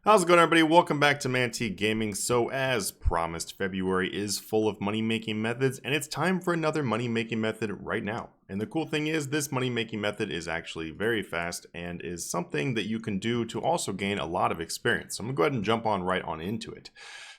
How's it going, everybody? Welcome back to Manatee Gaming. So as promised, February is full of money-making methods, and it's time for another money-making method right now. And the cool thing is, this money-making method is actually very fast and is something that you can do to also gain a lot of experience. So I'm going to go ahead and jump on right on into it.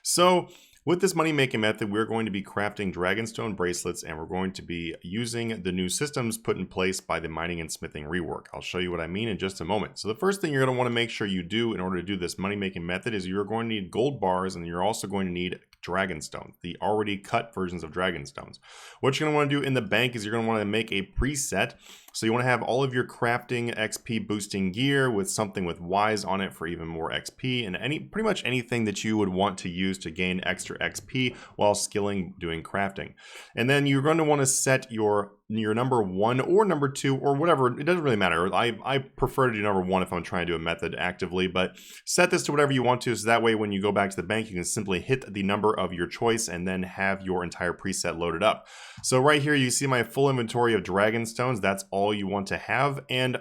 So with this money-making method, we're going to be crafting Dragonstone bracelets, and we're going to be using the new systems put in place by the mining and smithing rework. I'll show you what I mean in just a moment. So the first thing you're going to want to make sure you do in order to do this money-making method is you're going to need gold bars, and you're also going to need Dragonstone, the already cut versions of Dragonstones. What you're going to want to do in the bank is you're going to want to make a preset. So you want to have all of your crafting XP boosting gear with something with Ys on it for even more XP, and pretty much anything that you would want to use to gain extra XP while skilling doing crafting. And then you're going to want to set your number 1 or number 2 or whatever. It doesn't really matter. I prefer to do number 1 if I'm trying to do a method actively, but set this to whatever you want to, so that way when you go back to the bank you can simply hit the number of your choice and then have your entire preset loaded up. So right here you see my full inventory of Dragonstones. That's all you want to have. And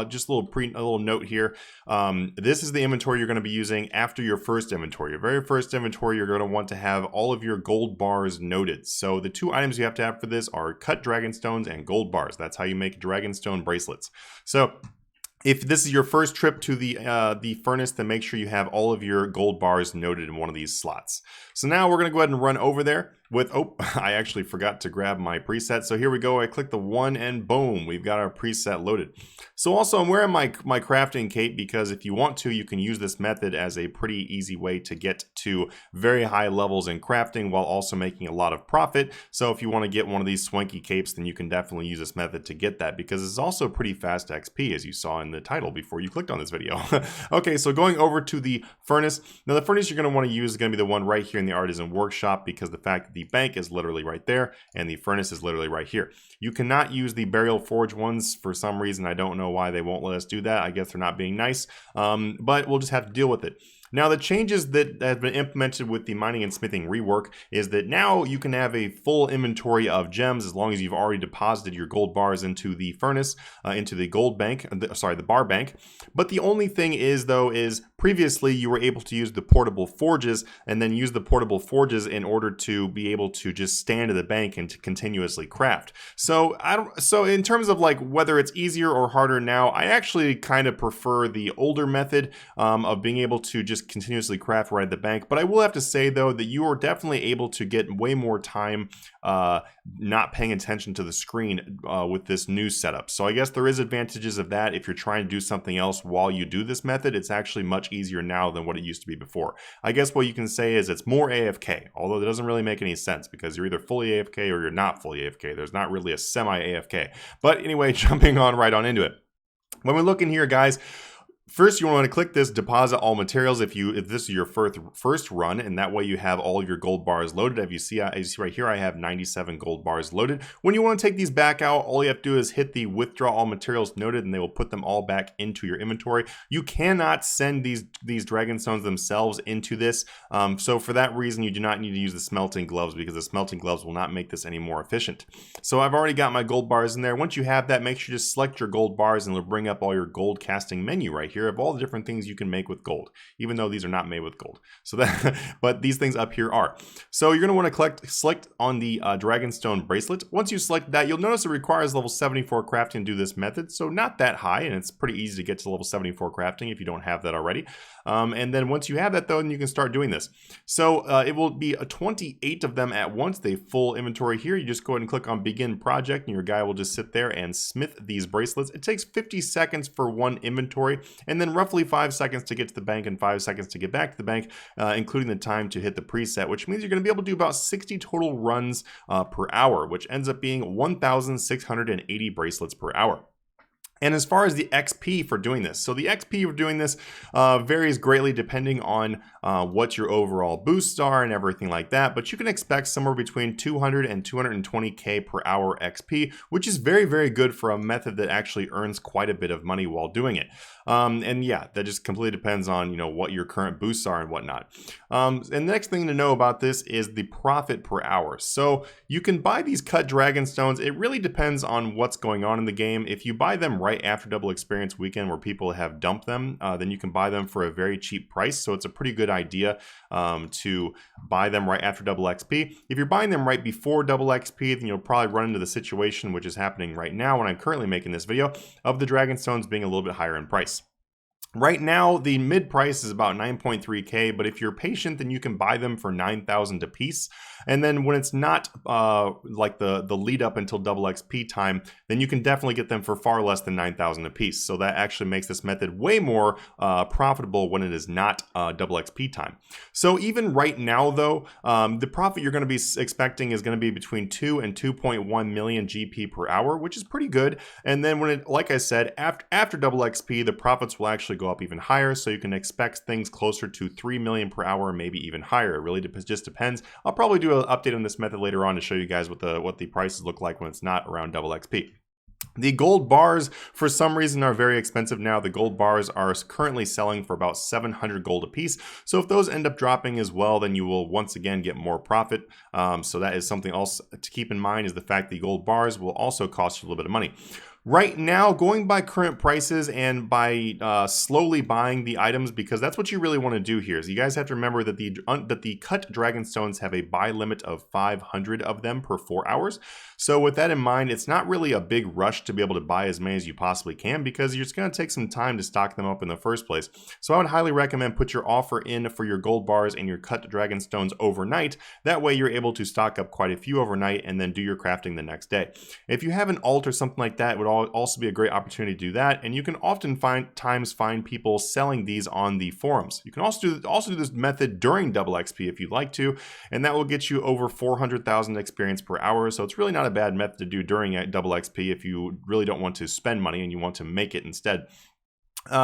just a little note here, this is the inventory you're going to be using after your first inventory. Your very first inventory, you're going to want to have all of your gold bars noted. So the 2 items you have to have for this are cut Dragonstones and gold bars. That's how you make Dragonstone bracelets. So if this is your first trip to the furnace, then make sure you have all of your gold bars noted in one of these slots. So now we're going to go ahead and run over there with, oh, I actually forgot to grab my preset. So here we go. I click the 1 and boom, we've got our preset loaded. So also I'm wearing my crafting cape because if you want to, you can use this method as a pretty easy way to get to very high levels in crafting while also making a lot of profit. So if you want to get one of these swanky capes, then you can definitely use this method to get that, because it's also pretty fast XP, as you saw in the title before you clicked on this video. Okay, so going over to the furnace. Now the furnace you're going to want to use is going to be the one right here in the artisan workshop, because the fact that the bank is literally right there and the furnace is literally right here. You cannot use the burial forge ones for some reason. I don't know why they won't let us do that. I guess they're not being nice, but we'll just have to deal with it. Now the changes that have been implemented with the mining and smithing rework is that now you can have a full inventory of gems as long as you've already deposited your gold bars into the furnace, into the gold bank, the bar bank. But the only thing is though, is previously you were able to use the portable forges and then use the portable forges in order to be able to just stand at the bank and to continuously craft. So so in terms of like whether it's easier or harder now, I actually kind of prefer the older method of being able to just continuously craft right at the bank. But I will have to say though that you are definitely able to get way more time not paying attention to the screen with this new setup. So I guess there is advantages of that. If you're trying to do something else while you do this method, it's actually much easier now than what it used to be before. I guess what you can say is it's more AFK, although it doesn't really make any sense because you're either fully AFK or you're not fully AFK. There's not really a semi-AFK. But anyway, jumping on right on into it. When we look in here, guys, first, you want to click this deposit all materials if this is your first run, and that way you have all of your gold bars loaded. As you see right here, I have 97 gold bars loaded. When you want to take these back out, all you have to do is hit the withdraw all materials noted, and they will put them all back into your inventory. You cannot send these Dragonstones themselves into this, so for that reason, you do not need to use the smelting gloves, because the smelting gloves will not make this any more efficient. So I've already got my gold bars in there. Once you have that, make sure you just select your gold bars, and it'll bring up all your gold casting menu right here of all the different things you can make with gold, even though these are not made with gold. So that, but these things up here are. So you're going to want to select on the Dragonstone bracelet. Once you select that, you'll notice it requires level 74 crafting to do this method. So not that high, and it's pretty easy to get to level 74 crafting if you don't have that already. And then once you have that though, then you can start doing this. So it will be 28 of them at once, the full inventory here. You just go ahead and click on begin project, and your guy will just sit there and smith these bracelets. It takes 50 seconds for one inventory, and then roughly 5 seconds to get to the bank and 5 seconds to get back to the bank, including the time to hit the preset, which means you're going to be able to do about 60 total runs per hour, which ends up being 1,680 bracelets per hour. And as far as the XP for doing this, so the XP for doing this varies greatly depending on what your overall boosts are and everything like that, but you can expect somewhere between 200 and 220k per hour XP, which is very, very good for a method that actually earns quite a bit of money while doing it. And yeah, that just completely depends on, what your current boosts are and whatnot. And the next thing to know about this is the profit per hour. So you can buy these cut Dragonstones. It really depends on what's going on in the game. If you buy them right right after double experience weekend where people have dumped them, then you can buy them for a very cheap price. So it's a pretty good idea to buy them right after double XP. If you're buying them right before double XP, then you'll probably run into the situation which is happening right now when I'm currently making this video of the Dragonstones being a little bit higher in price. Right now, the mid price is about 9.3K, but if you're patient, then you can buy them for 9,000 a piece. And then when it's not like the lead up until double XP time, then you can definitely get them for far less than 9,000 a piece. So that actually makes this method way more profitable when it is not double XP time. So even right now, though, the profit you're going to be expecting is going to be between 2 and 2.1 million GP per hour, which is pretty good. And then when it, like I said, after double XP, the profits will actually go up even higher, so you can expect things closer to 3 million per hour, maybe even higher. It really just depends. I'll probably do an update on this method later on to show you guys what the prices look like when it's not around double XP. The gold bars, for some reason, are very expensive now. The gold bars are currently selling for about 700 gold a piece. So if those end up dropping as well, then you will once again get more profit. So that is something else to keep in mind, is the fact the gold bars will also cost you a little bit of money. Right now, going by current prices and by slowly buying the items, because that's what you really want to do here. Is you guys have to remember that the cut Dragonstones have a buy limit of 500 of them per 4 hours. So with that in mind, it's not really a big rush to be able to buy as many as you possibly can, because you're just going to take some time to stock them up in the first place. So I would highly recommend put your offer in for your gold bars and your cut Dragonstones overnight. That way you're able to stock up quite a few overnight and then do your crafting the next day. If you have an alt or something like that, it would also be a great opportunity to do that, and you can often find people selling these on the forums. You can also do this method during double XP if you'd like to, and that will get you over 400,000 experience per hour. So it's really not a bad method to do during double XP if you really don't want to spend money and you want to make it instead.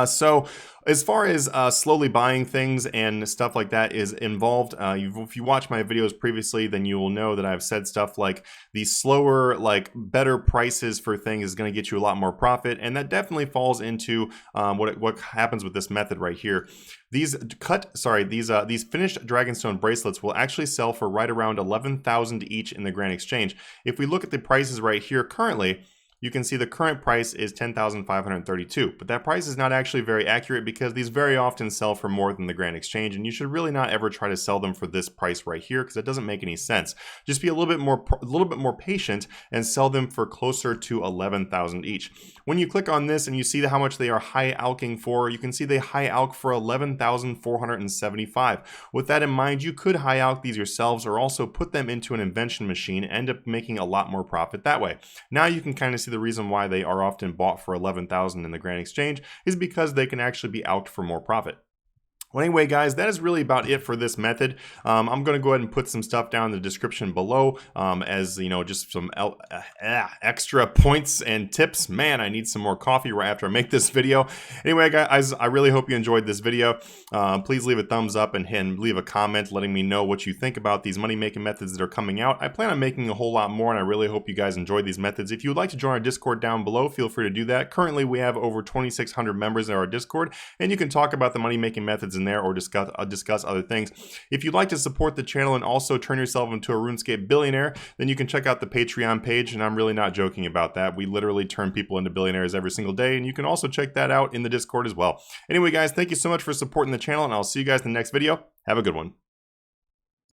So as far as slowly buying things and stuff like that is involved, if you watch my videos previously, then you will know that I've said stuff like the slower, like better prices for things is going to get you a lot more profit, and that definitely falls into what happens with this method right here. These finished Dragonstone bracelets will actually sell for right around 11,000 each in the Grand Exchange. If we look at the prices right here currently, you can see the current price is 10,532, but that price is not actually very accurate because these very often sell for more than the Grand Exchange, and you should really not ever try to sell them for this price right here because it doesn't make any sense. Just be a little bit more patient and sell them for closer to 11,000 each. When you click on this and you see how much they are high alking for, you can see they high alk for 11,475. With that in mind, you could high alk these yourselves or also put them into an invention machine and end up making a lot more profit that way. Now you can kind of see the reason why they are often bought for 11,000 in the Grand Exchange is because they can actually be alked for more profit. Well, anyway, guys, that is really about it for this method. I'm going to go ahead and put some stuff down in the description below as, you know, just some extra points and tips. Man, I need some more coffee right after I make this video. Anyway, guys, I really hope you enjoyed this video. Please leave a thumbs up and leave a comment letting me know what you think about these money-making methods that are coming out. I plan on making a whole lot more, and I really hope you guys enjoyed these methods. If you would like to join our Discord down below, feel free to do that. Currently, we have over 2,600 members in our Discord, and you can talk about the money-making methods in there or discuss other things. If you'd like to support the channel and also turn yourself into a RuneScape billionaire, then you can check out the Patreon page, and I'm really not joking about that. We literally turn people into billionaires every single day, and you can also check that out in the Discord as well. Anyway, guys, thank you so much for supporting the channel, and I'll see you guys in the next video. Have a good one.